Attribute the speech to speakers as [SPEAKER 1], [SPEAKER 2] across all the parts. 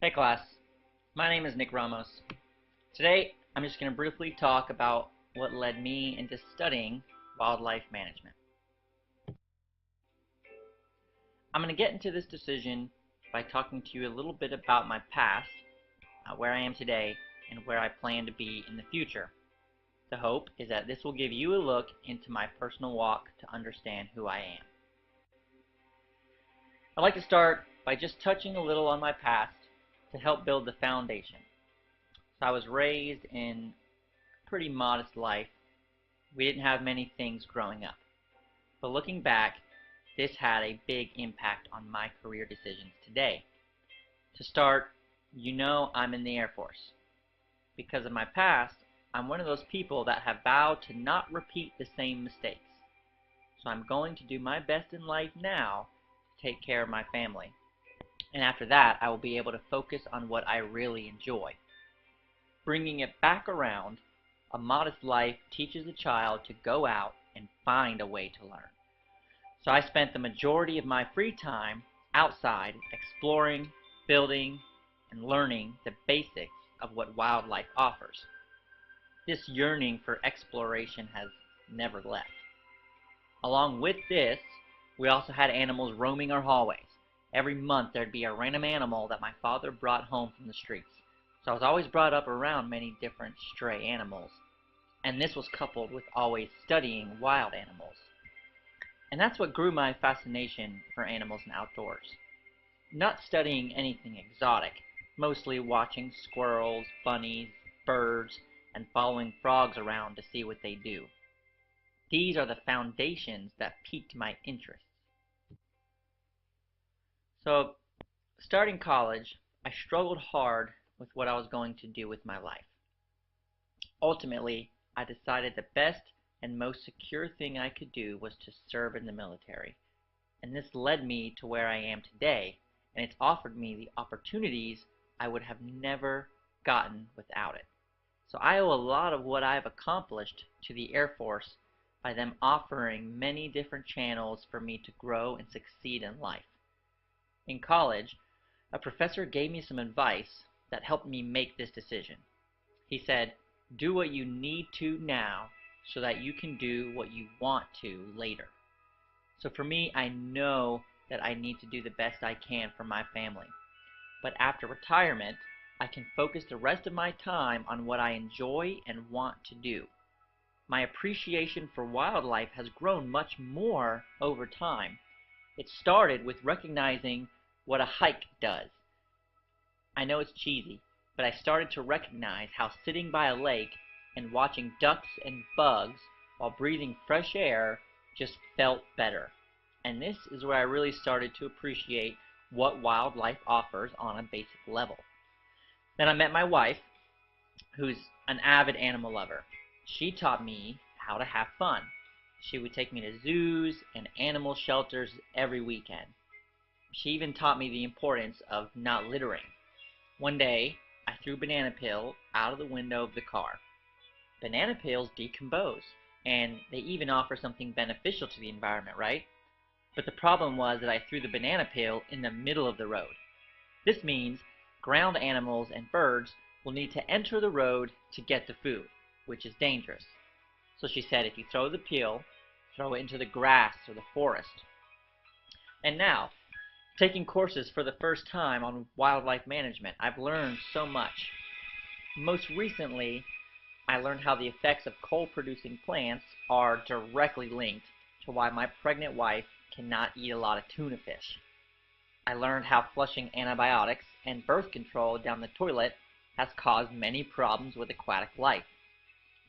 [SPEAKER 1] Hey class, my name is Nick Ramos. Today I'm just going to briefly talk about what led me into studying wildlife management. I'm going to get into this decision by talking to you a little bit about my past, where I am today, and where I plan to be in the future. The hope is that this will give you a look into my personal walk to understand who I am. I'd like to start by just touching a little on my past to help build the foundation. So I was raised in a pretty modest life. We didn't have many things growing up. But looking back, this had a big impact on my career decisions today. To start, I'm in the Air Force. Because of my past, I'm one of those people that have vowed to not repeat the same mistakes. So I'm going to do my best in life now to take care of my family. And after that, I will be able to focus on what I really enjoy. Bringing it back around, a modest life teaches a child to go out and find a way to learn. So I spent the majority of my free time outside exploring, building, and learning the basics of what wildlife offers. This yearning for exploration has never left. Along with this, we also had animals roaming our hallways. Every month there'd be a random animal that my father brought home from the streets. So I was always brought up around many different stray animals. And this was coupled with always studying wild animals. And that's what grew my fascination for animals and outdoors. Not studying anything exotic, mostly watching squirrels, bunnies, birds, and following frogs around to see what they do. These are the foundations that piqued my interest. So, starting college, I struggled hard with what I was going to do with my life. Ultimately, I decided the best and most secure thing I could do was to serve in the military. And this led me to where I am today, and it's offered me the opportunities I would have never gotten without it. So I owe a lot of what I've accomplished to the Air Force by them offering many different channels for me to grow and succeed in life. In college, a professor gave me some advice that helped me make this decision. He said, do what you need to now so that you can do what you want to later. So for me, I know that I need to do the best I can for my family. But after retirement, I can focus the rest of my time on what I enjoy and want to do. My appreciation for wildlife has grown much more over time. It started with recognizing what a hike does. I know it's cheesy, but I started to recognize how sitting by a lake and watching ducks and bugs while breathing fresh air just felt better. And this is where I really started to appreciate what wildlife offers on a basic level. Then I met my wife, who's an avid animal lover. She taught me how to have fun. She would take me to zoos and animal shelters every weekend. She even taught me the importance of not littering. One day, I threw banana peel out of the window of the car. Banana peels decompose, and they even offer something beneficial to the environment, right? But the problem was that I threw the banana peel in the middle of the road. This means ground animals and birds will need to enter the road to get the food, which is dangerous. So she said, if you throw the peel, throw it into the grass or the forest. And now, taking courses for the first time on wildlife management, I've learned so much. Most recently, I learned how the effects of coal-producing plants are directly linked to why my pregnant wife cannot eat a lot of tuna fish. I learned how flushing antibiotics and birth control down the toilet has caused many problems with aquatic life.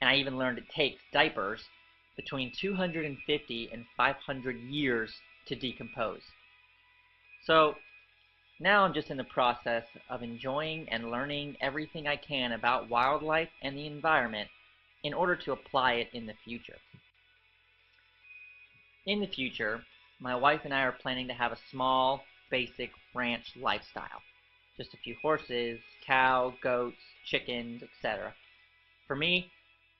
[SPEAKER 1] And I even learned it takes diapers between 250 and 500 years to decompose. So now I'm just in the process of enjoying and learning everything I can about wildlife and the environment in order to apply it in the future. In the future, my wife and I are planning to have a small, basic ranch lifestyle. Just a few horses, cows, goats, chickens, etc. For me,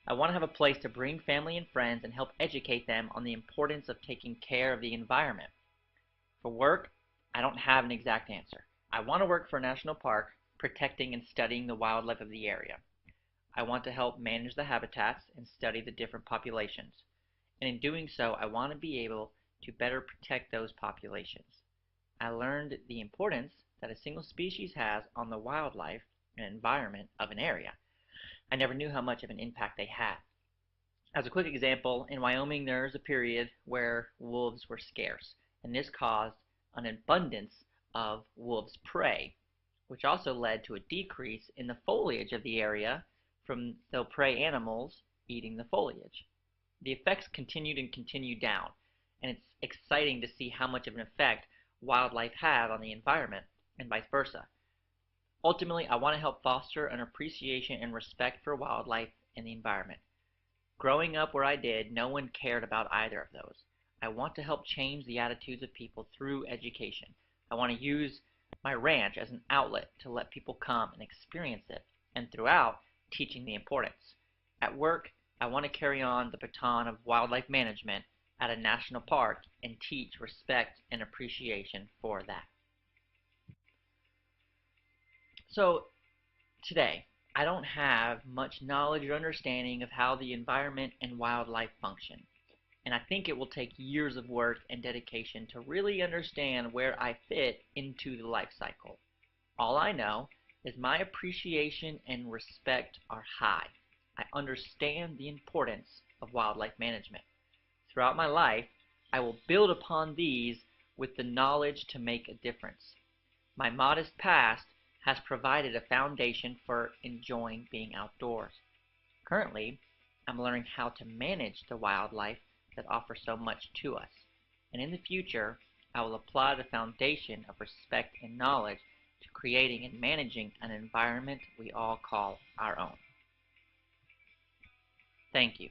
[SPEAKER 1] I want to have a place to bring family and friends and help educate them on the importance of taking care of the environment. For work, I don't have an exact answer. I want to work for a national park, protecting and studying the wildlife of the area. I want to help manage the habitats and study the different populations. And in doing so, I want to be able to better protect those populations. I learned the importance that a single species has on the wildlife and environment of an area. I never knew how much of an impact they had. As a quick example, in Wyoming there's a period where wolves were scarce, and this caused an abundance of wolves' prey, which also led to a decrease in the foliage of the area from the prey animals eating the foliage. The effects continued and continued down, and it's exciting to see how much of an effect wildlife have on the environment and vice versa. Ultimately, I want to help foster an appreciation and respect for wildlife and the environment. Growing up where I did, no one cared about either of those. I want to help change the attitudes of people through education. I want to use my ranch as an outlet to let people come and experience it, and throughout, teaching the importance. At work, I want to carry on the baton of wildlife management at a national park and teach respect and appreciation for that. So today, I don't have much knowledge or understanding of how the environment and wildlife function, and I think it will take years of work and dedication to really understand where I fit into the life cycle. All I know is my appreciation and respect are high. I understand the importance of wildlife management. Throughout my life, I will build upon these with the knowledge to make a difference. My modest past has provided a foundation for enjoying being outdoors. Currently, I'm learning how to manage the wildlife that offers so much to us. And in the future, I will apply the foundation of respect and knowledge to creating and managing an environment we all call our own. Thank you.